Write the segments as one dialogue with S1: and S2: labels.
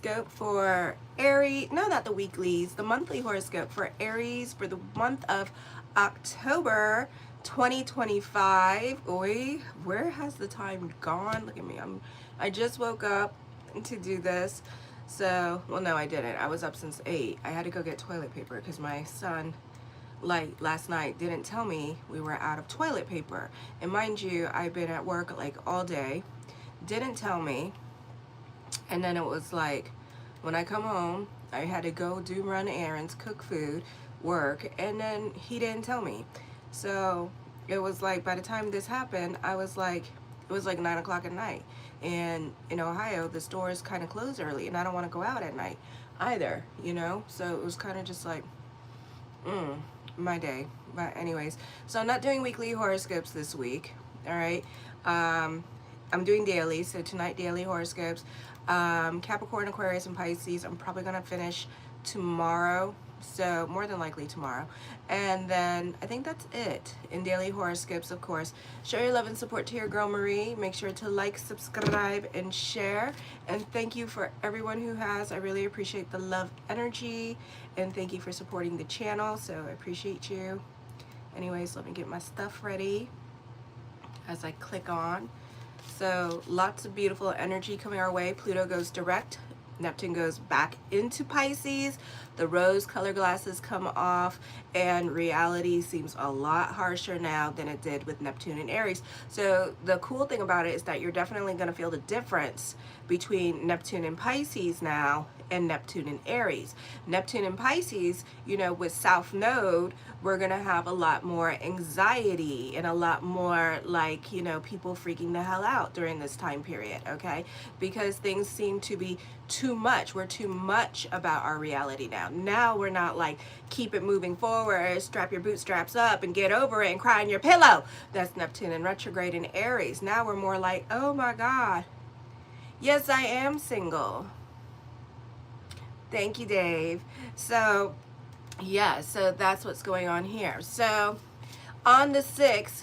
S1: horoscope for Aries, no, not the weeklies, the monthly horoscope for Aries for the month of October 2025. Oi, where has the time gone? Look at me. I just woke up to do this. So, well, no, I didn't. I was up since 8. I had to go get toilet paper because my son, like, last night didn't tell me we were out of toilet paper. And mind you, I've been at work like all day, didn't tell me. And then it was like, when I come home, I had to go run errands, cook food, work, and then he didn't tell me. So it was like, by the time this happened, I was like, it was like 9 o'clock at night. And in Ohio, the stores kind of close early, and I don't want to go out at night either, you know? So it was kind of just like, my day. But anyways, so I'm not doing weekly horoscopes this week, all right? I'm doing daily, so tonight daily horoscopes. Capricorn, Aquarius, and Pisces, I'm probably going to finish tomorrow, so more than likely tomorrow. And then I think that's it in daily horoscopes, of course. Show your love and support to your girl Marie. Make sure to like, subscribe, and share. And thank you for everyone who has. I really appreciate the love energy, and thank you for supporting the channel, so I appreciate you. Anyways, let me get my stuff ready as I click on. So lots of beautiful energy coming our way. Pluto goes direct. Neptune goes back into Pisces. The rose color glasses come off, and reality seems a lot harsher now than it did with Neptune and Aries. So the cool thing about it is that you're definitely going to feel the difference between Neptune and Pisces now and Neptune and Aries. Neptune and Pisces, you know, with South Node, we're going to have a lot more anxiety and a lot more, like, you know, people freaking the hell out during this time period, okay? Because things seem to be too much. We're too much about our reality now. Now we're not like, keep it moving forward, strap your bootstraps up and get over it and cry in your pillow. That's Neptune in retrograde in Aries. Now we're more like, oh my God, yes, I am single. Thank you, Dave. So, yeah, so that's what's going on here. So, on the 6th,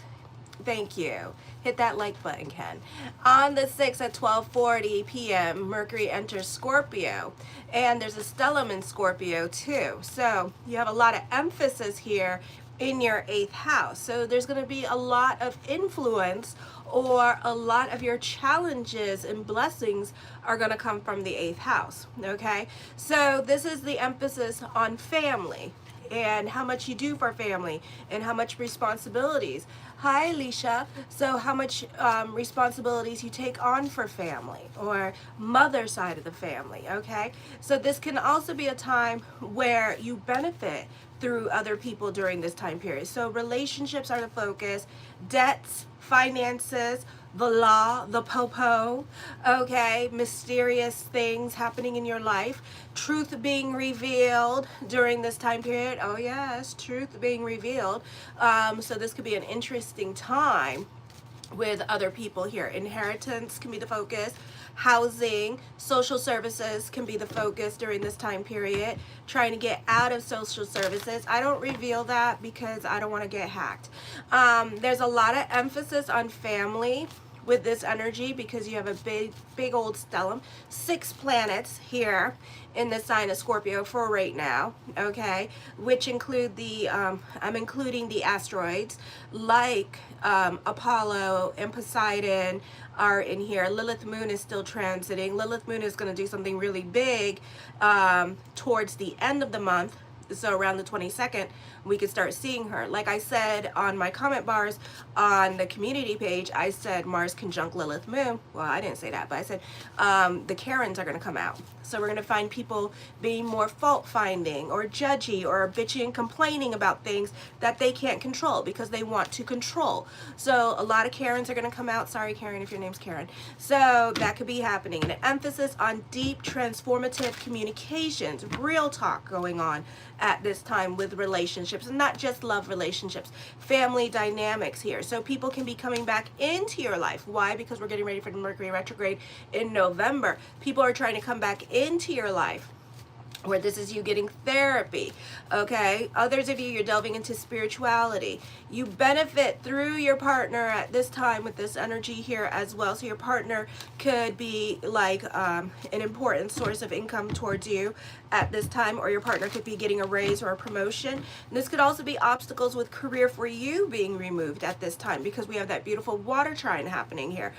S1: thank you. Hit that like button, Ken. On the 6th at 12:40 p.m., Mercury enters Scorpio. And there's a stellium in Scorpio, too. So, you have a lot of emphasis here in your 8th house. So, there's going to be a lot of influence, or a lot of your challenges and blessings are going to come from the 8th house, okay? So this is the emphasis on family and how much you do for family and how much responsibilities. Hi, Alicia. So how much responsibilities you take on for family or mother side of the family, okay? So this can also be a time where you benefit through other people during this time period. So relationships are the focus, debts, finances, the law, the popo, okay, mysterious things happening in your life, truth being revealed during this time period. Oh yes, truth being revealed. So this could be an interesting time with other people here. Inheritance can be the focus. Housing, social services can be the focus during this time period. Trying to get out of social services. I don't reveal that because I don't want to get hacked. There's a lot of emphasis on family with this energy because you have a big old stellium. 6 planets here in the sign of Scorpio for right now, okay, which include the, I'm including the asteroids like Apollo and Poseidon are in here. Lilith Moon is still transiting. Lilith Moon is going to do something really big towards the end of the month. So around the 22nd, we could start seeing her. Like I said on my comment bars on the community page, I said Mars conjunct Lilith Moon. Well, I didn't say that, but I said the Karens are going to come out. So we're going to find people being more fault-finding or judgy or bitchy and complaining about things that they can't control because they want to control. So a lot of Karens are going to come out. Sorry, Karen, if your name's Karen. So that could be happening. And an emphasis on deep transformative communications, real talk going on at this time with relationships, and not just love relationships, family dynamics here. So people can be coming back into your life. Why? Because we're getting ready for the Mercury retrograde in November. People are trying to come back into your life or this is you getting therapy, okay? Others of you, you're delving into spirituality. You benefit through your partner at this time with this energy here as well. So your partner could be like an important source of income towards you at this time, or your partner could be getting a raise or a promotion. And this could also be obstacles with career for you being removed at this time, because we have that beautiful water trine happening here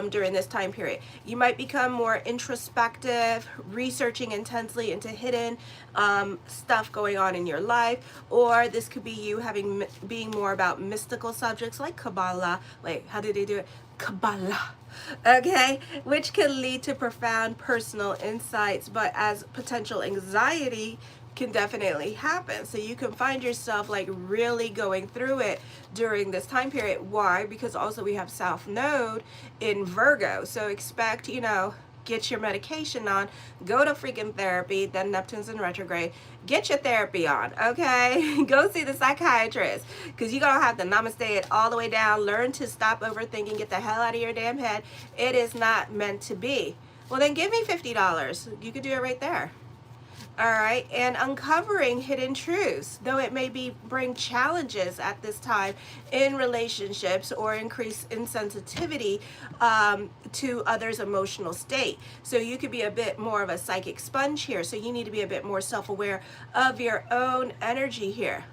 S1: during this time period. You might become more introspective, researching intensely into hidden stuff going on in your life, or this could be you being more about mystical subjects like Kabbalah. Wait, how did they do it? Kabbalah. Okay, which can lead to profound personal insights, but as potential anxiety can definitely happen. So you can find yourself like really going through it during this time period. Why? Because also we have South Node in Virgo. So expect, you know, get your medication on, go to freaking therapy, then Neptune's in retrograde, get your therapy on, okay? Go see the psychiatrist, because you're going to have to namaste it all the way down, learn to stop overthinking, get the hell out of your damn head. It is not meant to be. Well, then give me $50. You could do it right there. All right, and uncovering hidden truths, though it may bring challenges at this time in relationships or increase insensitivity to others' emotional state. So you could be a bit more of a psychic sponge here. So you need to be a bit more self-aware of your own energy here.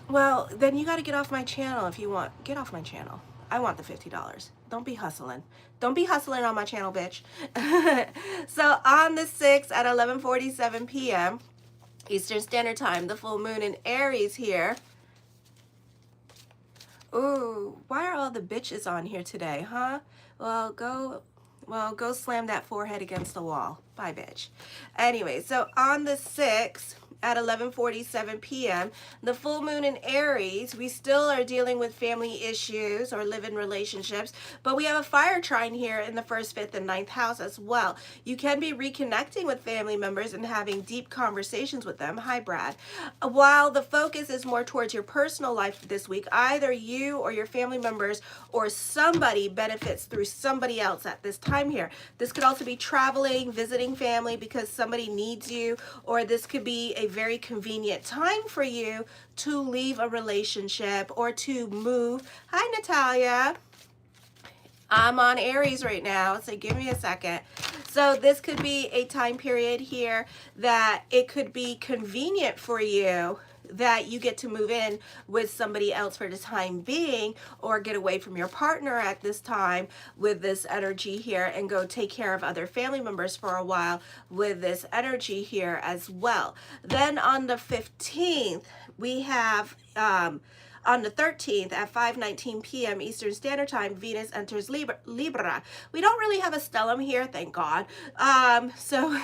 S1: Well, then you got to get off my channel if you want. Get off my channel. I want the $50. Don't be hustling. Don't be hustling on my channel, bitch. So on the 6th at 11:47 p.m. Eastern Standard Time, the full moon in Aries here. Ooh, why are all the bitches on here today, huh? Well, go slam that forehead against the wall. Bye, bitch. Anyway, so on the 6th at 11:47 p.m., the full moon in Aries, we still are dealing with family issues or live-in relationships, but we have a fire trine here in the 1st, 5th, and 9th house as well. You can be reconnecting with family members and having deep conversations with them. Hi, Brad. While the focus is more towards your personal life this week, either you or your family members or somebody benefits through somebody else at this time here. This could also be traveling, visiting family because somebody needs you, or this could be a very convenient time for you to leave a relationship or to move. Hi, Natalia. I'm on Aries right now, so give me a second. So this could be a time period here that it could be convenient for you that you get to move in with somebody else for the time being, or get away from your partner at this time with this energy here and go take care of other family members for a while with this energy here as well. Then on the 15th, we have on the 13th at 5:19 p.m. Eastern Standard Time, Venus enters Libra. We don't really have a stellium here, thank God. So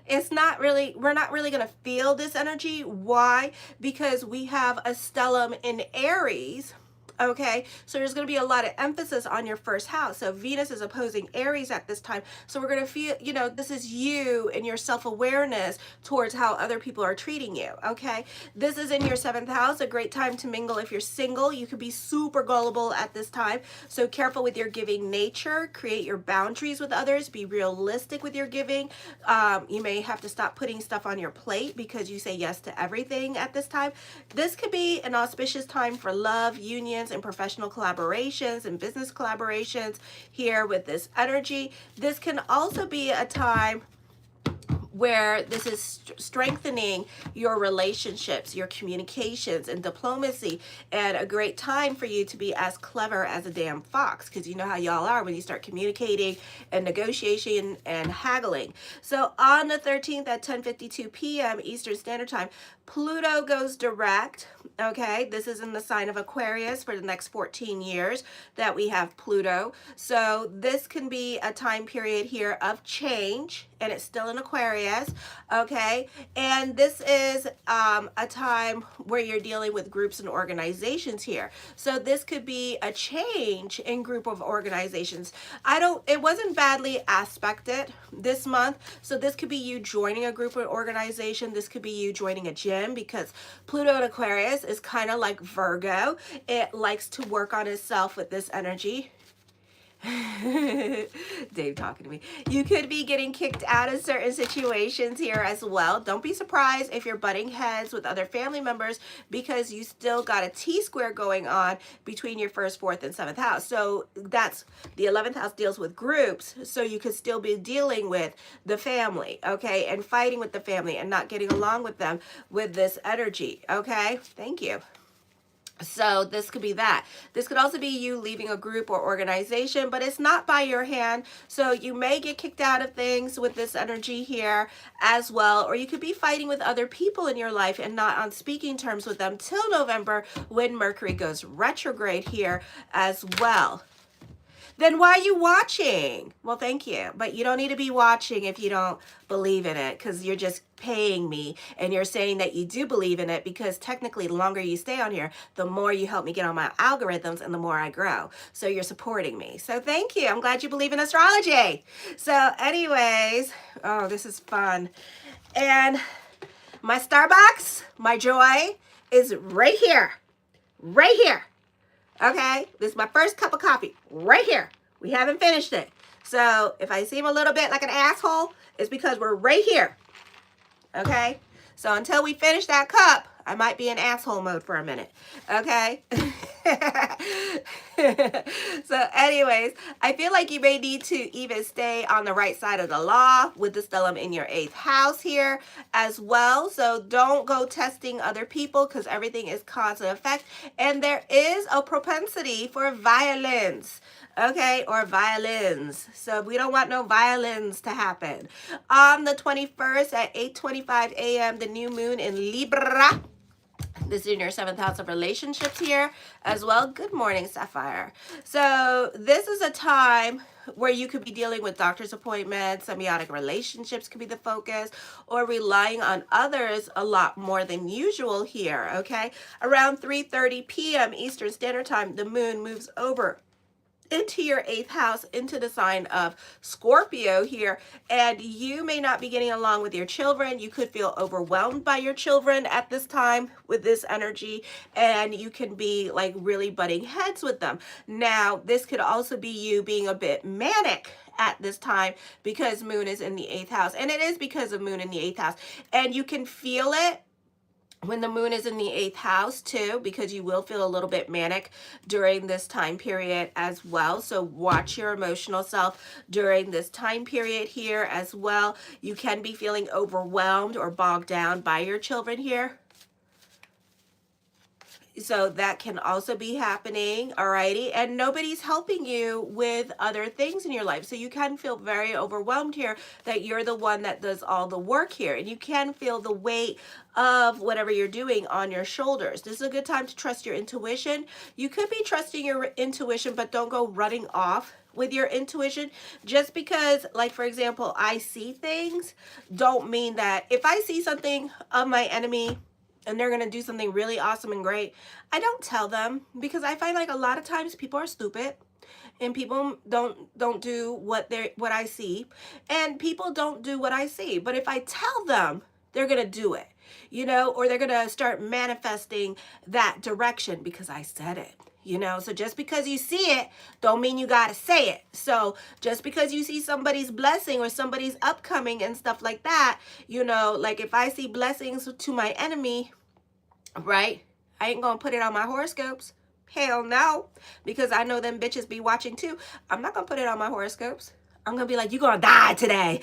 S1: it's not really, we're not really going to feel this energy. Why? Because we have a stellium in Aries. Okay, so there's going to be a lot of emphasis on your 1st house. So Venus is opposing Aries at this time. So we're going to feel, you know, this is you and your self-awareness towards how other people are treating you. Okay, this is in your 7th house, a great time to mingle. If you're single, you could be super gullible at this time. So careful with your giving nature, create your boundaries with others, be realistic with your giving. You may have to stop putting stuff on your plate because you say yes to everything at this time. This could be an auspicious time for love, unions, and professional collaborations and business collaborations here with this energy. This can also be a time where this is strengthening your relationships, your communications, and diplomacy, and a great time for you to be as clever as a damn fox, because you know how y'all are when you start communicating and negotiation and haggling. So on the 13th at 10:52 p.m. Eastern Standard Time, Pluto goes direct. Okay, this is in the sign of Aquarius for the next 14 years that we have Pluto. So this can be a time period here of change, and it's still in Aquarius. Okay, and this is a time where you're dealing with groups and organizations here. So this could be a change in group of organizations. It wasn't badly aspected this month. So this could be you joining a group or organization. This could be you joining a gym, because Pluto in Aquarius is kind of like Virgo. It likes to work on itself with this energy. Dave talking to me. You could be getting kicked out of certain situations here as well. Don't be surprised if you're butting heads with other family members because you still got a T-square going on between your first, fourth, and seventh house. So that's the 11th house deals with groups. So you could still be dealing with the family, okay, and fighting with the family and not getting along with them with this energy, okay? Thank you. So this could be that. This could also be you leaving a group or organization, but it's not by your hand. So you may get kicked out of things with this energy here as well. Or you could be fighting with other people in your life and not on speaking terms with them till November when Mercury goes retrograde here as well. Then why are you watching? Well, thank you. But you don't need to be watching if you don't believe in it, because you're just paying me and you're saying that you do believe in it, because technically the longer you stay on here, the more you help me get on my algorithms and the more I grow. So you're supporting me. So thank you. I'm glad you believe in astrology. So anyways, oh, this is fun. And my Starbucks, my joy is right here. Right here. Okay, this is my first cup of coffee right here. We haven't finished it. So if I seem a little bit like an asshole, it's because we're right here. Okay, so until we finish that cup, I might be in asshole mode for a minute. Okay. So anyways, I feel like you may need to even stay on the right side of the law with the stellium in your 8th house here as well. So don't go testing other people, because everything is cause and effect. And there is a propensity for violence. Okay, or violins. So we don't want no violins to happen. On the 21st at 8:25 a.m., the new moon in Libra. This is in your 7th house of relationships here as well. Good morning, Sapphire. So this is a time where you could be dealing with doctor's appointments, symbiotic relationships could be the focus, or relying on others a lot more than usual here, okay? Around 3:30 p.m. Eastern Standard Time, the moon moves over into your 8th house, into the sign of Scorpio here, and you may not be getting along with your children. You could feel overwhelmed by your children at this time with this energy, and you can be like really butting heads with them. Now, this could also be you being a bit manic at this time because moon is in the 8th house, and it is because of moon in the 8th house, and you can feel it when the moon is in the 8th house too, because you will feel a little bit manic during this time period as well. So watch your emotional self during this time period here as well. You can be feeling overwhelmed or bogged down by your children here. So that can also be happening, alrighty, and nobody's helping you with other things in your life. So you can feel very overwhelmed here that you're the one that does all the work here, and you can feel the weight of whatever you're doing on your shoulders. This is a good time to trust your intuition. You could be trusting your intuition, but don't go running off with your intuition. Just because, like, for example, I see things, don't mean that if I see something of my enemy and they're going to do something really awesome and great, I don't tell them, because I find like a lot of times people are stupid and people don't do what I see, and people don't do what I see. But if I tell them, they're going to do it, you know, or they're going to start manifesting that direction because I said it. You know, so just because you see it, don't mean you got to say it. So just because you see somebody's blessing or somebody's upcoming and stuff like that, you know, like if I see blessings to my enemy, right, I ain't going to put it on my horoscopes. Hell no, because I know them bitches be watching too. I'm not going to put it on my horoscopes. I'm going to be like, you're going to die today.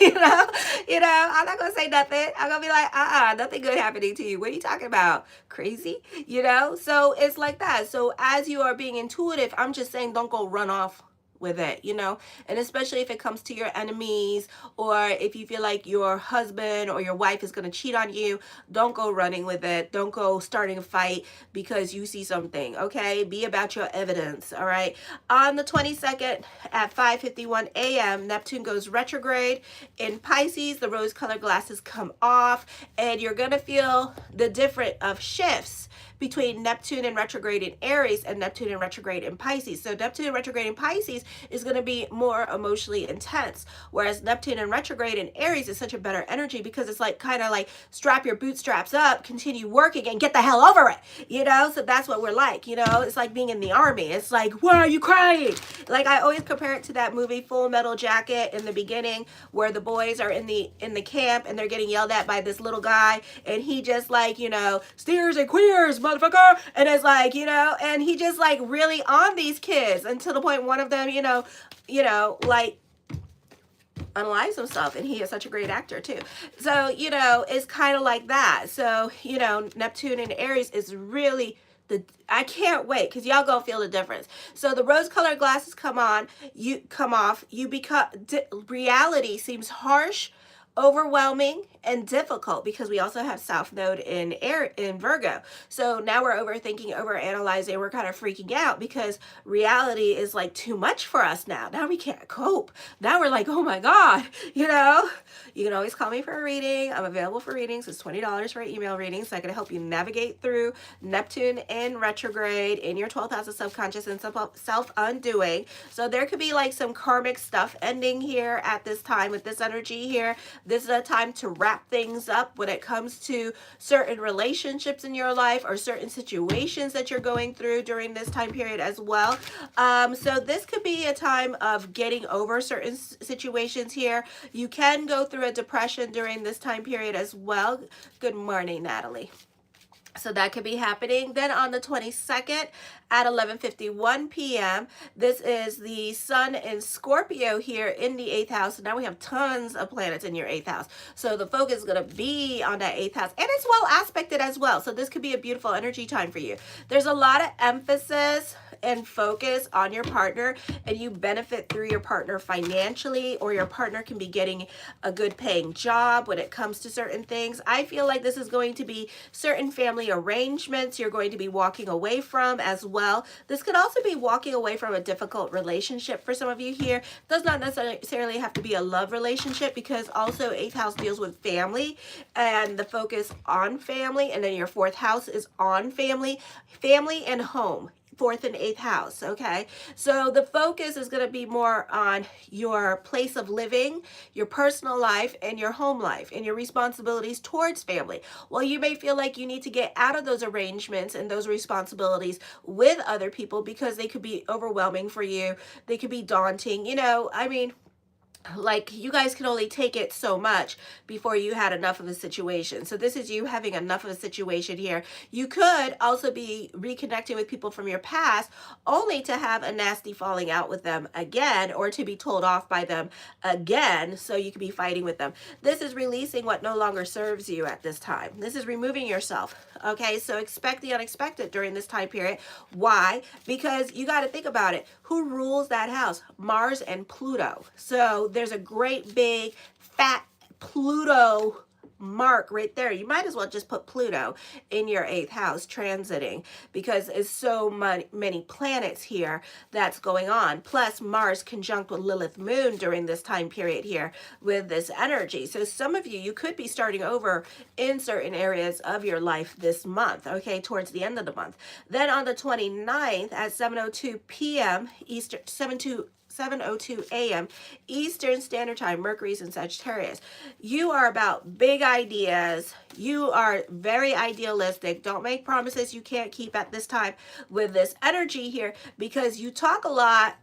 S1: you know, I'm not going to say nothing. I'm going to be like, nothing good happening to you. What are you talking about? Crazy? You know, so it's like that. So as you are being intuitive, I'm just saying, don't go run off with it, you know, and especially if it comes to your enemies, or if you feel like your husband or your wife is going to cheat on you, don't go running with it. Don't go starting a fight because you see something, okay? Be about your evidence, all right? On the 22nd at 5:51 a.m., Neptune goes retrograde in Pisces. The rose-colored glasses come off, and you're going to feel the different of shifts between Neptune in retrograde in Aries and Neptune in retrograde in Pisces. So Neptune in retrograde in Pisces is going to be more emotionally intense, whereas Neptune in retrograde in Aries is such a better energy because it's like kind of like strap your bootstraps up, continue working, and get the hell over it, you know? So that's what we're like, you know? It's like being in the army. It's like, why are you crying? Like, I always compare it to that movie Full Metal Jacket in the beginning, where the boys are in the camp and they're getting yelled at by this little guy, and he just like, you know, steers and queers, motherfucker, and it's like, you know, and he just like really on these kids until the point one of them, you know, like unalives himself, and he is such a great actor too. So, you know, it's kind of like that. So, you know, Neptune in Aries is really I can't wait, because y'all gonna feel the difference. So the rose colored glasses come off, you become, reality seems harsh, overwhelming, and difficult, because we also have South Node in Virgo. So now we're overthinking, overanalyzing, we're kind of freaking out because reality is like too much for us now. Now we can't cope. Now we're like, oh my God, you know? You can always call me for a reading. I'm available for readings. It's $20 for an email reading, so I can help you navigate through Neptune in retrograde in your 12th house of subconscious and self-undoing. So there could be like some karmic stuff ending here at this time with this energy here. This is a time to wrap things up when it comes to certain relationships in your life or certain situations that you're going through during this time period as well. So this could be a time of getting over certain situations here. You can go through a depression during this time period as well. Good morning, Natalie. So that could be happening. Then on the 22nd at 11:51 p.m., this is the sun in Scorpio here in the 8th house. So now we have tons of planets in your 8th house. So the focus is going to be on that 8th house. And it's well aspected as well. So this could be a beautiful energy time for you. There's a lot of emphasis and focus on your partner, and you benefit through your partner financially, or your partner can be getting a good paying job when it comes to certain things. I feel like this is going to be certain family arrangements you're going to be walking away from as well. This could also be walking away from a difficult relationship for some of you here. It does not necessarily have to be a love relationship, because also 8th house deals with family and the focus on family, and then your 4th house is on family and home. 4th and 8th house, okay? So the focus is going to be more on your place of living, your personal life, and your home life, and your responsibilities towards family. Well, you may feel like you need to get out of those arrangements and those responsibilities with other people because they could be overwhelming for you. They could be daunting. You know, I mean, like, you guys can only take it so much before you had enough of a situation. So this is you having enough of a situation here. You could also be reconnecting with people from your past only to have a nasty falling out with them again, or to be told off by them again, so you could be fighting with them. This is releasing what no longer serves you at this time. This is removing yourself, okay? So expect the unexpected during this time period. Why? Because you got to think about it. Who rules that house? Mars and Pluto. So there's a great big fat Pluto mark right there. You might as well just put Pluto in your 8th house transiting, because it's so many planets here that's going on. Plus Mars conjunct with Lilith moon during this time period here with this energy. So some of you could be starting over in certain areas of your life this month, okay, towards the end of the month. Then on the 29th at 7:02 p.m. Eastern, 7:02 a.m. Eastern Standard Time, Mercury's in Sagittarius. You are about big ideas. You are very idealistic. Don't make promises you can't keep at this time with this energy here, because you talk a lot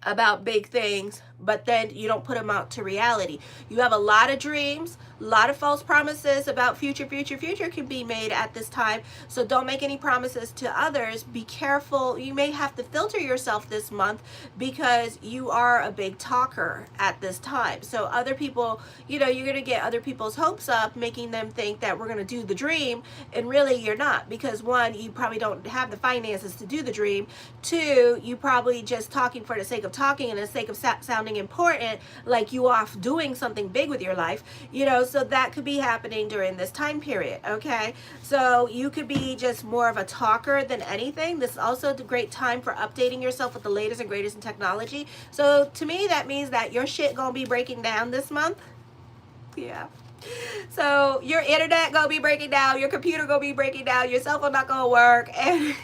S1: about big things, but then you don't put them out to reality. You have a lot of dreams, a lot of false promises about future can be made at this time. So don't make any promises to others. Be careful. You may have to filter yourself this month, because you are a big talker at this time. So other people, you know, you're going to get other people's hopes up, making them think that we're going to do the dream, and really you're not, because one, you probably don't have the finances to do the dream. Two, you probably just talking for the sake of talking and the sake of sounding important, like you off doing something big with your life, you know. So that could be happening during this time period, okay? So you could be just more of a talker than anything. This is also a great time for updating yourself with the latest and greatest in technology. So to me, that means that your shit gonna be breaking down this month. Yeah. So your internet gonna be breaking down, your computer gonna be breaking down, your cell phone not gonna work, and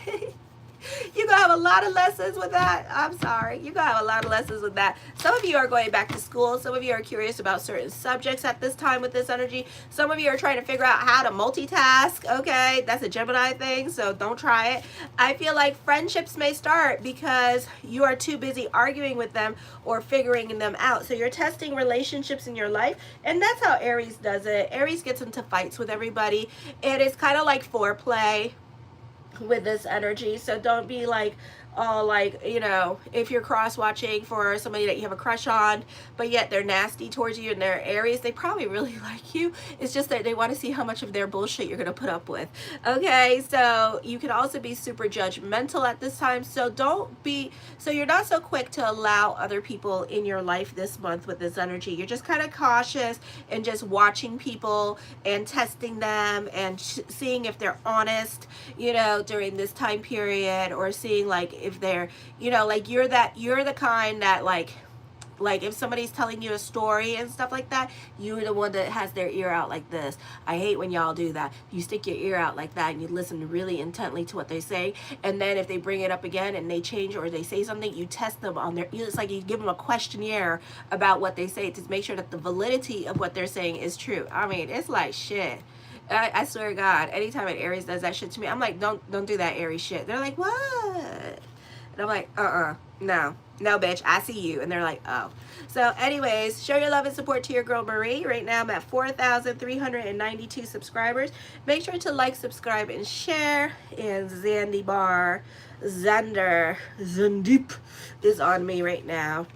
S1: you're gonna have a lot of lessons with that. I'm sorry. You're gonna have a lot of lessons with that. Some of you are going back to school. Some of you are curious about certain subjects at this time with this energy. Some of you are trying to figure out how to multitask. Okay, that's a Gemini thing, so don't try it. I feel like friendships may start because you are too busy arguing with them or figuring them out. So you're testing relationships in your life, and that's how Aries does it. Aries gets into fights with everybody. It is kind of like foreplay with this energy. So don't be like, oh, like, you know, if you're cross watching for somebody that you have a crush on, but yet they're nasty towards you and they're Aries, they probably really like you. It's just that they want to see how much of their bullshit you're going to put up with. Okay, so you can also be super judgmental at this time. So you're not so quick to allow other people in your life this month with this energy. You're just kind of cautious and just watching people and testing them and seeing if they're honest, you know, during this time period, or seeing like if they're, you know, like you're the kind that like if somebody's telling you a story and stuff like that, you're the one that has their ear out like this. I hate when y'all do that. You stick your ear out like that and you listen really intently to what they say, and then if they bring it up again and they change or they say something, you test them on their, it's like you give them a questionnaire about what they say to make sure that the validity of what they're saying is true. I mean, it's like shit. I swear to God, anytime an Aries does that shit to me, I'm like, don't do that Aries shit. They're like, what? And I'm like, no, bitch, I see you. And they're like, oh. So anyways, show your love and support to your girl Marie. Right now I'm at 4,392 subscribers. Make sure to like, subscribe, and share. And Zandeep is on me right now,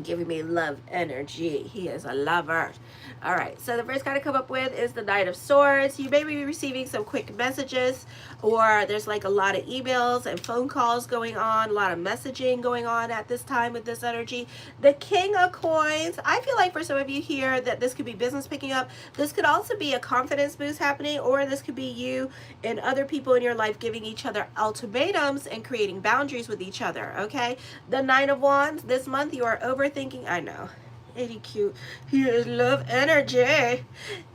S1: giving me love energy. He is a lover. All right, so the first card to come up with is the Knight of Swords. You may be receiving some quick messages, or there's like a lot of emails and phone calls going on, a lot of messaging going on at this time with this energy. The King of Coins. I feel like for some of you here that this could be business picking up. This could also be a confidence boost happening, or this could be you and other people in your life giving each other ultimatums and creating boundaries with each other, okay? The Nine of Wands. This month you are overthinking. I know. Ain't cute? Here is love energy.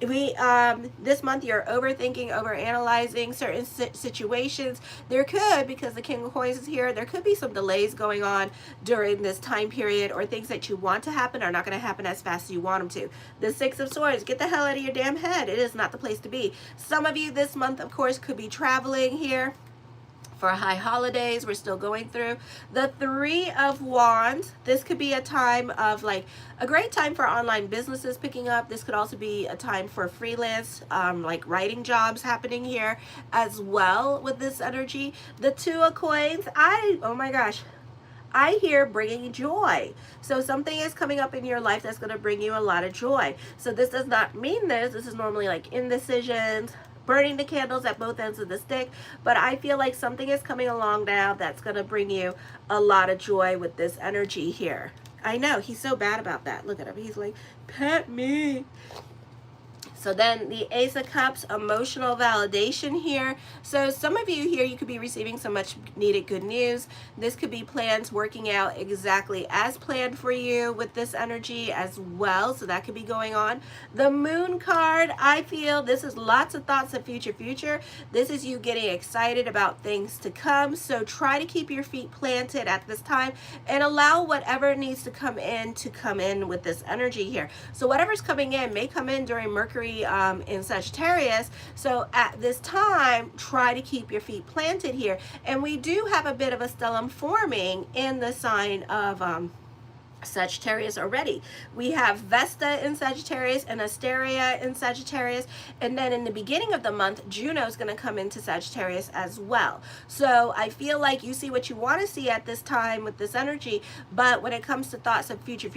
S1: This month you're overthinking, overanalyzing certain situations. There could, because the King of Coins is here, there could be some delays going on during this time period, or things that you want to happen are not going to happen as fast as you want them to. The Six of Swords. Get the hell out of your damn head. It is not the place to be. Some of you this month, of course, could be traveling here for high holidays. We're still going through. The Three of Wands. This could be a time of like a great time for online businesses picking up. This could also be a time for freelance, like writing jobs happening here as well with this energy. The Two of Coins. Oh my gosh, I hear bringing joy. So something is coming up in your life that's going to bring you a lot of joy. So this does not mean this. This is normally like indecisions, burning the candles at both ends of the stick, but I feel like something is coming along now that's going to bring you a lot of joy with this energy here. I know, he's so bad about that. Look at him. He's like, pet me. So then the Ace of Cups, emotional validation here. So some of you here, you could be receiving some much needed good news. This could be plans working out exactly as planned for you with this energy as well. So that could be going on. The Moon card, I feel this is lots of thoughts of future. This is you getting excited about things to come. So try to keep your feet planted at this time and allow whatever needs to come in with this energy here. So whatever's coming in may come in during Mercury in Sagittarius. So at this time, try to keep your feet planted here. And we do have a bit of a stellium forming in the sign of Sagittarius already. We have Vesta in Sagittarius and Asteria in Sagittarius, and then in the beginning of the month Juno is going to come into Sagittarius as well. So I feel like you see what you want to see at this time with this energy, but when it comes to thoughts of future,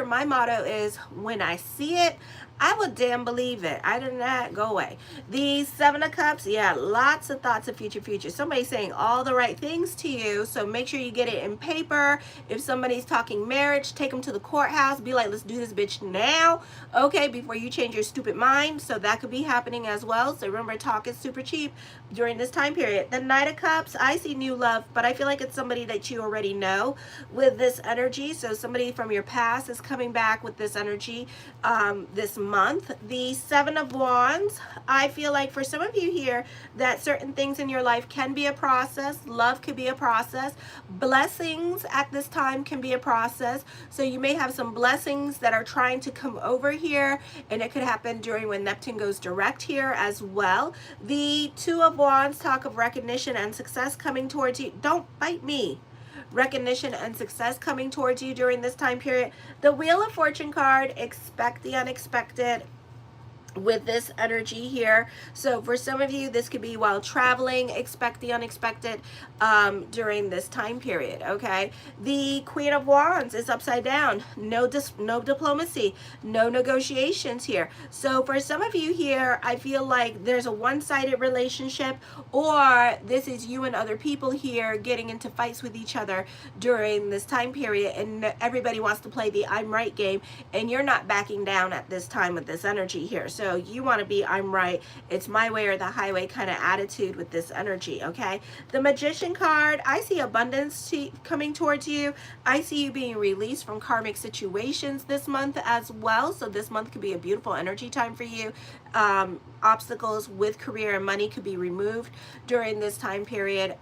S1: my motto is when I see it, I will damn believe it. I do not go away. The Seven of Cups, yeah, lots of thoughts of future. Somebody's saying all the right things to you, so make sure you get it in paper. If somebody's talking marriage charge, take them to the courthouse, be like, let's do this bitch now, okay, before you change your stupid mind. So that could be happening as well. So remember, talk is super cheap during this time period. The Knight of Cups, I see new love, but I feel like it's somebody that you already know with this energy. So somebody from your past is coming back with this energy this month. The Seven of Wands, I feel like for some of you here that certain things in your life can be a process. Love could be a process. Blessings at this time can be a process. So you may have some blessings that are trying to come over here, and it could happen during when Neptune goes direct here as well. The Two of Wands talk of recognition and success coming towards you. Don't bite me. Recognition and success coming towards you during this time period. The Wheel of Fortune card, expect the unexpected with this energy here. So for some of you, this could be while traveling, expect the unexpected during this time period, okay? The Queen of Wands is upside down. No diplomacy, no negotiations here. So for some of you here, I feel like there's a one-sided relationship, or this is you and other people here getting into fights with each other during this time period, and everybody wants to play the I'm right game, and you're not backing down at this time with this energy here. So you want to be I'm right, it's my way or the highway kind of attitude with this energy, okay? The Magician card, I see abundance coming towards you. I see you being released from karmic situations this month as well. So this month could be a beautiful energy time for you. Obstacles with career and money could be removed during this time period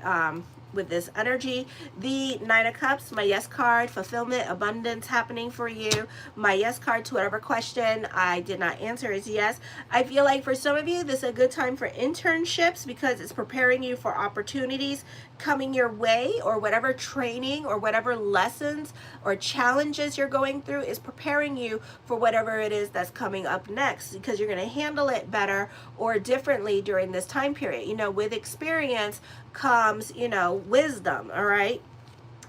S1: with this energy. The Nine of Cups, my yes card, fulfillment, abundance happening for you. My yes card to whatever question I did not answer is yes. I feel like for some of you, this is a good time for internships because it's preparing you for opportunities coming your way, or whatever training or whatever lessons or challenges you're going through is preparing you for whatever it is that's coming up next, because you're going to handle it better or differently during this time period. You know, with experience comes, you know, wisdom, all right?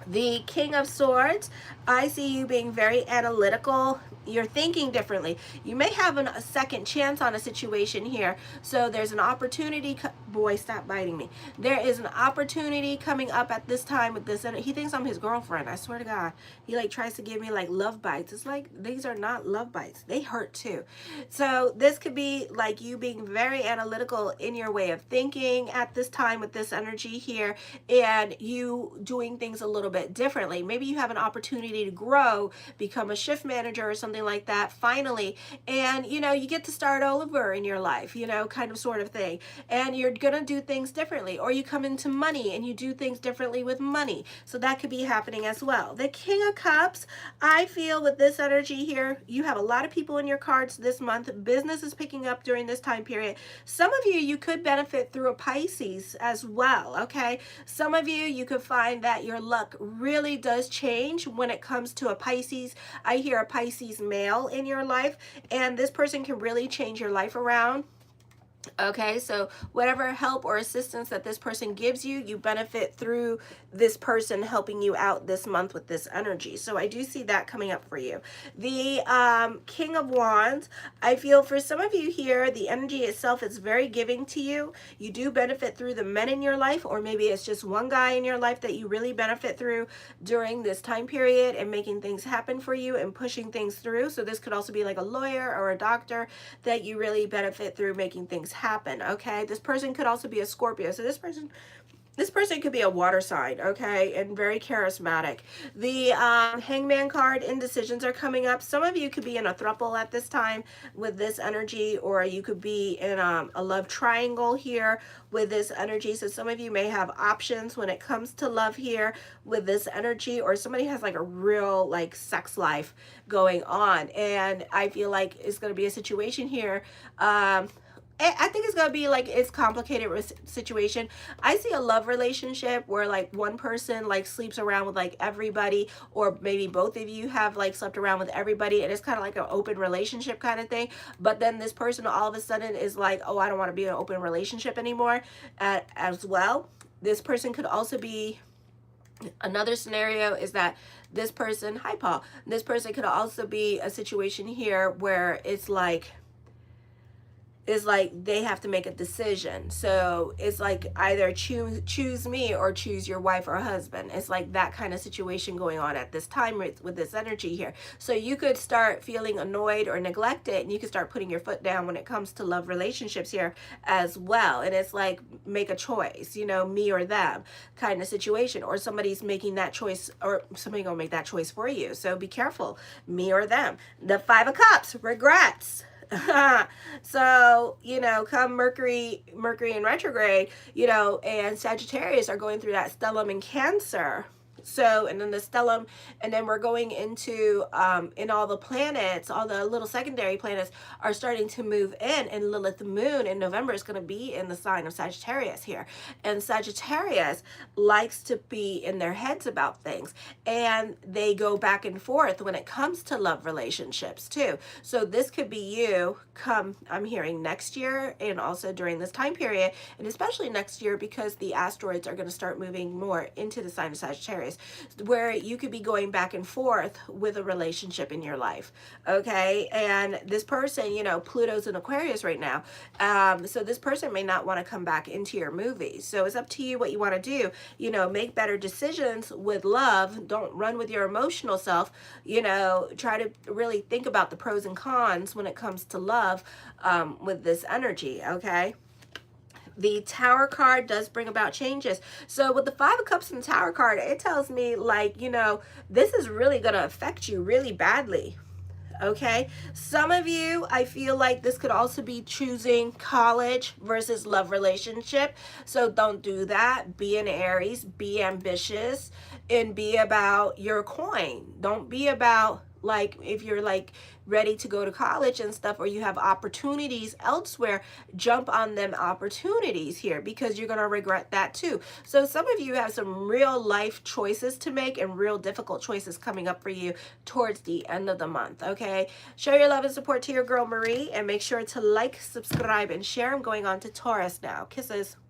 S1: The King of Swords, I see you being very analytical. You're thinking differently. You may have a second chance on a situation here. So there's an opportunity. Boy, stop biting me. There is an opportunity coming up at this time with this. He thinks I'm his girlfriend. I swear to God. He like tries to give me like love bites. It's like, these are not love bites. They hurt too. So this could be like you being very analytical in your way of thinking at this time with this energy here, and you doing things a little bit differently. Maybe you have an opportunity to grow, become a shift manager or something like that finally, and you know, you get to start over in your life, you know, kind of sort of thing, and you're gonna do things differently, or you come into money and you do things differently with money. So that could be happening as well. The King of Cups, I feel with this energy here, you have a lot of people in your cards this month. Business is picking up during this time period. Some of you could benefit through a Pisces as well, okay? Some of you could find that your luck really does change when it comes to a Pisces. I hear a Pisces male in your life, and this person can really change your life around. Okay, so whatever help or assistance that this person gives you, you benefit through this person helping you out this month with this energy. So I do see that coming up for you. The King of Wands, I feel for some of you here, the energy itself is very giving to you. You do benefit through the men in your life, or maybe it's just one guy in your life that you really benefit through during this time period and making things happen for you and pushing things through. So this could also be like a lawyer or a doctor that you really benefit through making things happen, okay? This person could also be a Scorpio. So this person could be a water sign, okay, and very charismatic. The Hangman card, indecisions are coming up. Some of you could be in a throuple at this time with this energy, or you could be in a love triangle here with this energy. So some of you may have options when it comes to love here with this energy, or somebody has like a real like sex life going on. And I feel like it's going to be a situation here. I think it's going to be like, it's complicated situation. I see a love relationship where like one person like sleeps around with like everybody, or maybe both of you have like slept around with everybody, and it's kind of like an open relationship kind of thing. But then this person all of a sudden is like, oh, I don't want to be in an open relationship anymore as well. This person could also be, another scenario is that this person, hi Paul, this person could also be a situation here where it's like, is like they have to make a decision. So it's like either choose me or choose your wife or husband. It's like that kind of situation going on at this time with this energy here. So you could start feeling annoyed or neglected, and you could start putting your foot down when it comes to love relationships here as well. And it's like, make a choice, you know, me or them kind of situation, or somebody's making that choice, or somebody gonna make that choice for you. So be careful, me or them. The Five of Cups, regrets. So, you know, come Mercury in retrograde, you know, and Sagittarius are going through that stellium in Cancer. So, and then the stellium, and then we're going into, in all the planets, all the little secondary planets are starting to move in, and Lilith the moon in November is going to be in the sign of Sagittarius here. And Sagittarius likes to be in their heads about things, and they go back and forth when it comes to love relationships too. So this could be you come, I'm hearing next year, and also during this time period, and especially next year, because the asteroids are going to start moving more into the sign of Sagittarius, where you could be going back and forth with a relationship in your life. Okay. And this person, you know, Pluto's in Aquarius right now. So this person may not want to come back into your movie. So it's up to you what you want to do. You know, make better decisions with love. Don't run with your emotional self. You know, try to really think about the pros and cons when it comes to love with this energy. Okay. The Tower card does bring about changes. So with the Five of Cups and the Tower card, it tells me, like, you know, this is really going to affect you really badly. Okay. Some of you, I feel like this could also be choosing college versus love relationship. So don't do that. Be an Aries, be ambitious, and be about your coin. Don't be about, like, if you're like ready to go to college and stuff, or you have opportunities elsewhere, jump on them opportunities here, because you're going to regret that too. So some of you have some real life choices to make, and real difficult choices coming up for you towards the end of the month. Okay. Show your love and support to your girl Marie, and make sure to like, subscribe, and share. I'm going on to Taurus now. Kisses.